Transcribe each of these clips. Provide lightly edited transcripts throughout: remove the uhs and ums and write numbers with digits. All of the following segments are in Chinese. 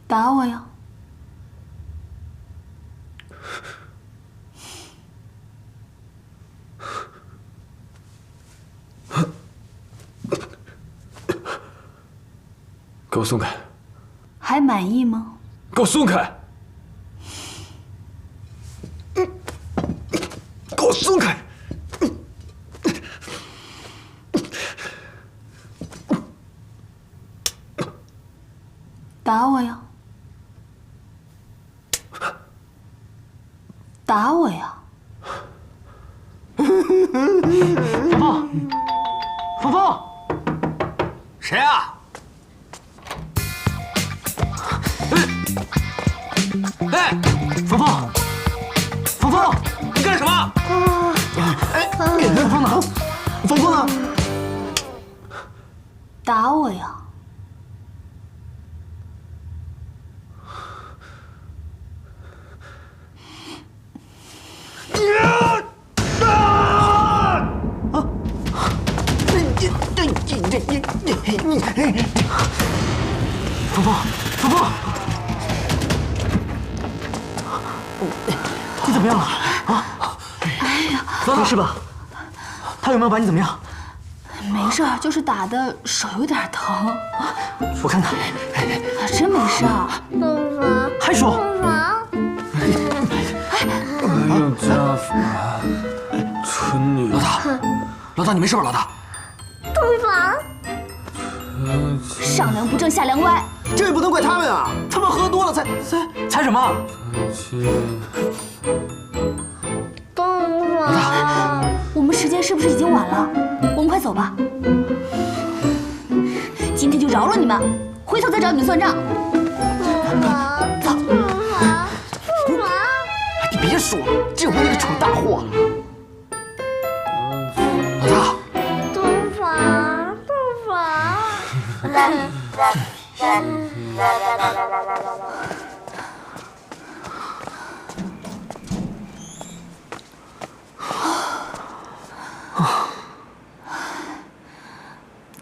打我呀！给我松开！还满意吗？给我松开！给我松开！打我呀！打我呀！芳芳，芳芳，谁啊？哎，芳芳，芳芳，你干什么？芳芳呢？芳芳呢？打我呀！芳芳，芳芳，你怎么样了？啊？哎呀，没事吧？他有没有把你怎么样？没事儿，就是打的手有点疼。我看看。真没事儿。东方，还说。东方，哎呦，家法，蠢女！老大，你没事吧？老大，东方，上梁不正下梁歪，这也不能怪他们啊！他们喝多了才什么？东方，我们时间是不是已经晚了？我们快走吧。今天就饶了你们，回头再找你们算账。东方，走。东方，东方，你别说了，这回那个蠢大货。老大，东方，东方。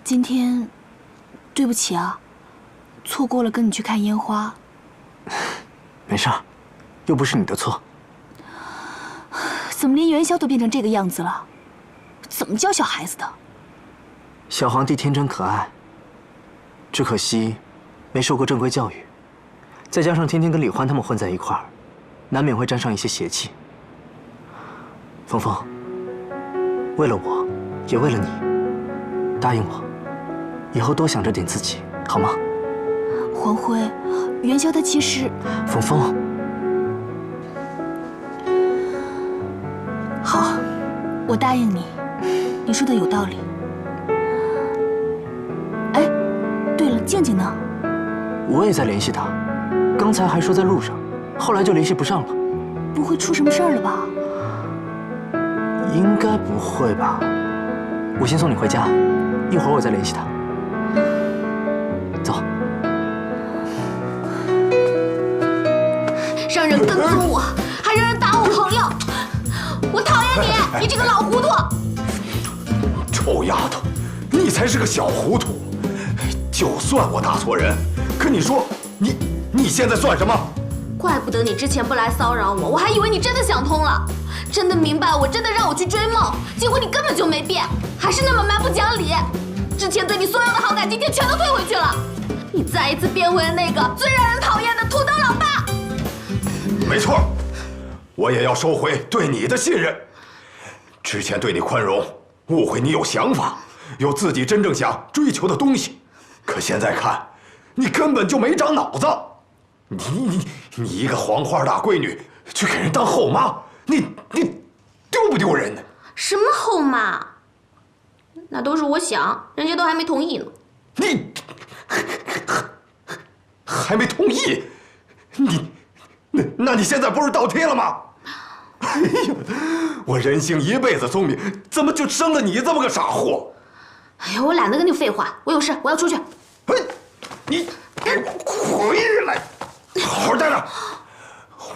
今天，对不起啊，错过了跟你去看烟花。没事儿，又不是你的错。怎么连元宵都变成这个样子了？怎么教小孩子的？小皇帝天真可爱，只可惜没受过正规教育，再加上天天跟李欢他们混在一块儿，难免会沾上一些邪气。峰峰，为了我，也为了你，答应我，以后多想着点自己，好吗？黄辉，元宵它其实……峰峰，好，我答应你，你说的有道理。哎，对了，静静呢？我也在联系他，刚才还说在路上，后来就联系不上了。不会出什么事儿了吧？应该不会吧？我先送你回家，一会儿我再联系他。走。让人跟踪我，还让人打我朋友，我讨厌你！你这个老糊涂！臭丫头，你才是个小糊涂！就算我打错人，可你说你现在算什么？怪不得你之前不来骚扰我，我还以为你真的想通了，真的明白我真的让我去追梦，结果你根本就没变，还是那么蛮不讲理。之前对你所有的好感，今天全都退回去了。你再一次变回了那个最让人讨厌的土豆老爸。没错，我也要收回对你的信任。之前对你宽容，误会你有想法，有自己真正想追求的东西。可现在看，你根本就没长脑子。你一个黄花大闺女，去给人当后妈，你丢不丢人呢？什么后妈？那都是我想，人家都还没同意呢。你还没同意？那你现在不是倒贴了吗？哎呀，我人性一辈子聪明，怎么就生了你这么个傻货？哎呀，我懒得跟你废话，我有事，我要出去。哎，你给我回来，好好待着。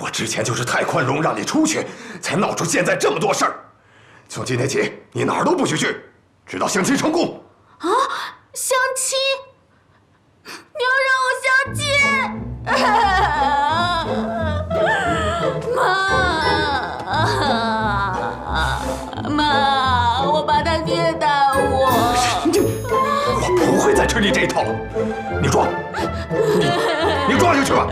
我之前就是太宽容，让你出去，才闹出现在这么多事儿。从今天起，你哪儿都不许去，直到相亲成功。啊，相亲？你要让我相亲？吃你这一套了。你装，你装下去吧。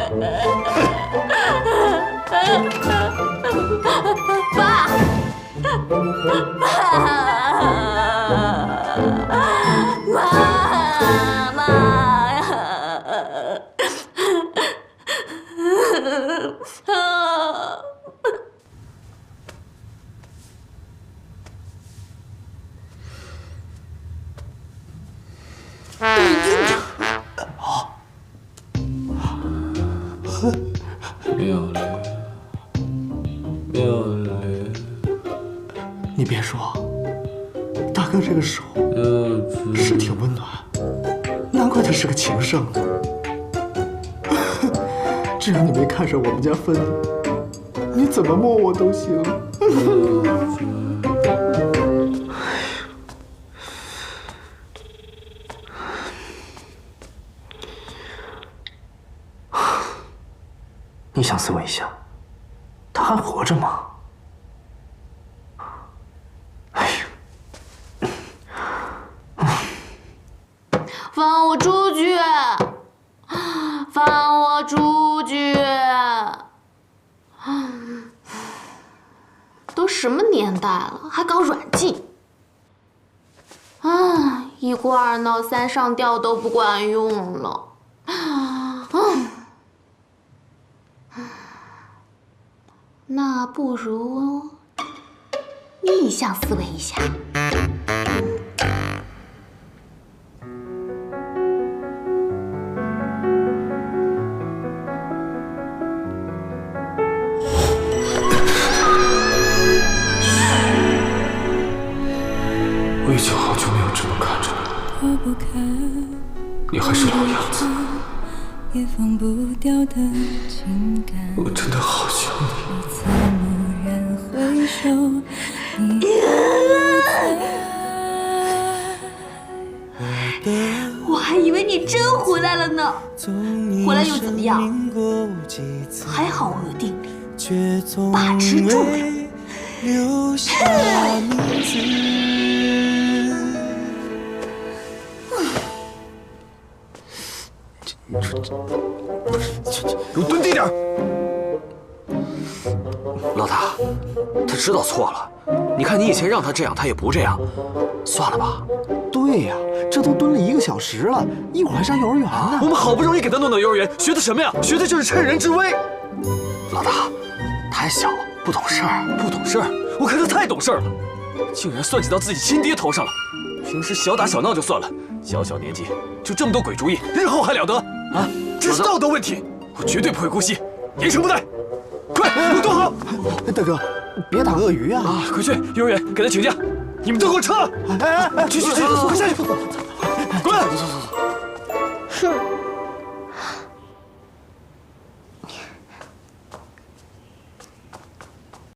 爸，你别说，大哥这个手是挺温暖，难怪他是个情圣呢。只要你没看上我们家芬妮，你怎么摸我都行。你想思维一下，他还活着吗？放我出去！放我出去！都什么年代了，还搞软禁？一哭二闹三上吊都不管用了。那不如逆向思维一下。我已经好久没有这么看着你，你还是老样子，我真的好想你。我还以为你真回来了呢，回来又怎么样？还好我有定力，把持住了。给我蹲低点！老大，他知道错了。你看你以前让他这样，他也不这样，算了吧。对呀，这都蹲了1个小时了，一会儿还上幼儿园呢。我们好不容易给他弄到幼儿园，学的什么呀？学的就是趁人之危。老大，他还小，不懂事儿，不懂事儿。我看他太懂事儿了，竟然算计到自己亲爹头上了。平时小打小闹就算了，小年纪就这么多鬼主意，日后还了得啊？这是道德问题，我绝对不会姑息，严惩不贷。快，给我蹲好！大哥，别打鳄鱼啊！快去幼儿园给他请假！你们都给我撤！哎，去，快下去！